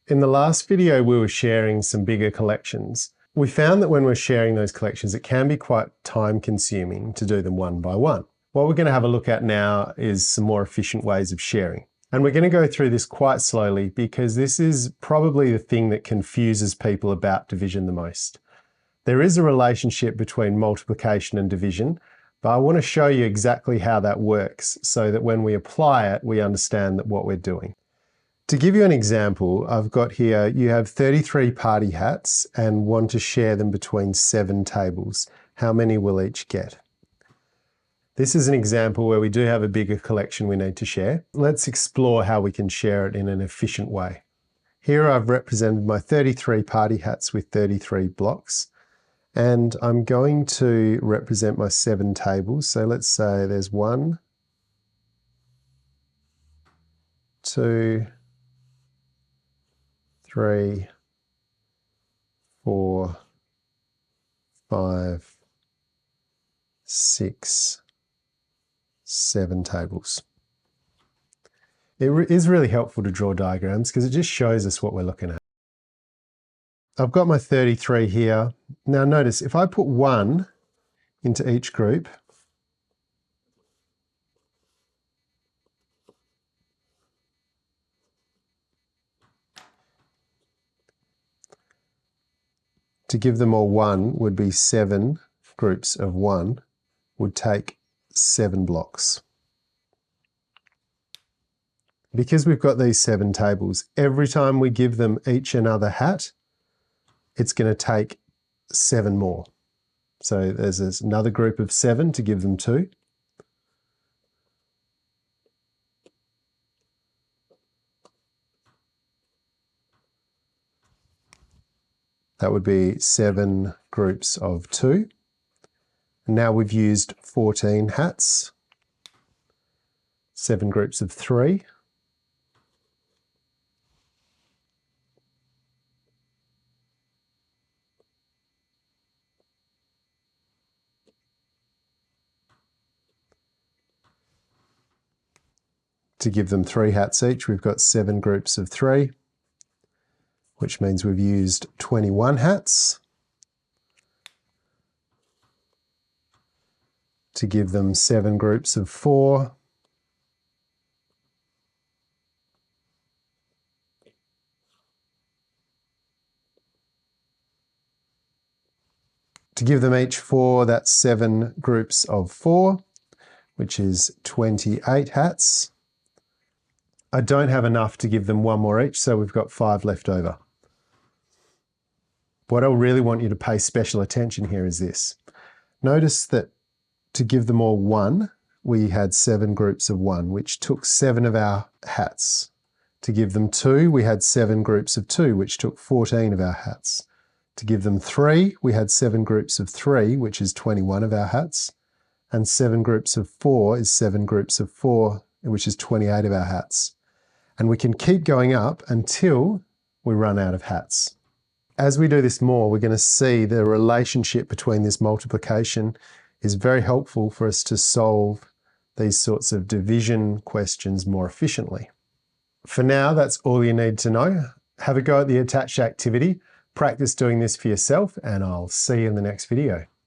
In the last video, we were sharing some bigger collections. We found that when we're sharing those collections, it can be quite time consuming to do them one by one. What we're going to have a look at now is some more efficient ways of sharing. And we're going to go through this quite slowly because this is probably the thing that confuses people about division the most. There is a relationship between multiplication and division, but I want to show you exactly how that works so that when we apply it, we understand that what we're doing. To give you an example, I've got here, you have 33 party hats and want to share them between 7 tables. How many will each get? This is an example where we do have a bigger collection we need to share. Let's explore how we can share it in an efficient way. Here I've represented my 33 party hats with 33 blocks, and I'm going to represent my 7 tables. So let's say there's 1, 2, 3, 4, 5, 6, 7 tables. It is really helpful to draw diagrams because it just shows us what we're looking at. I've got my 33 here. Now notice, if I put 1 into each group, to give them all 1 would be 7 groups of 1, would take 7 blocks. Because we've got these 7 tables, every time we give them each another hat, it's going to take 7 more. So there's another group of 7 to give them 2. That would be 7 groups of 2. And now we've used 14 hats, 7 groups of 3. To give them 3 hats each, we've got 7 groups of 3, which means we've used 21 hats. To give them 7 groups of 4, to give them each 4, that's 7 groups of 4, which is 28 hats. I don't have enough to give them 1 more each, so we've got 5 left over. What I really want you to pay special attention here is this. Notice that to give them all 1, we had 7 groups of 1, which took 7 of our hats. To give them 2, we had 7 groups of 2, which took 14 of our hats. To give them 3, we had 7 groups of 3, which is 21 of our hats. And 7 groups of 4 is 7 groups of 4, which is 28 of our hats. And we can keep going up until we run out of hats. As we do this more, we're going to see the relationship between this multiplication is very helpful for us to solve these sorts of division questions more efficiently. For now, that's all you need to know. Have a go at the attached activity, practice doing this for yourself, and I'll see you in the next video.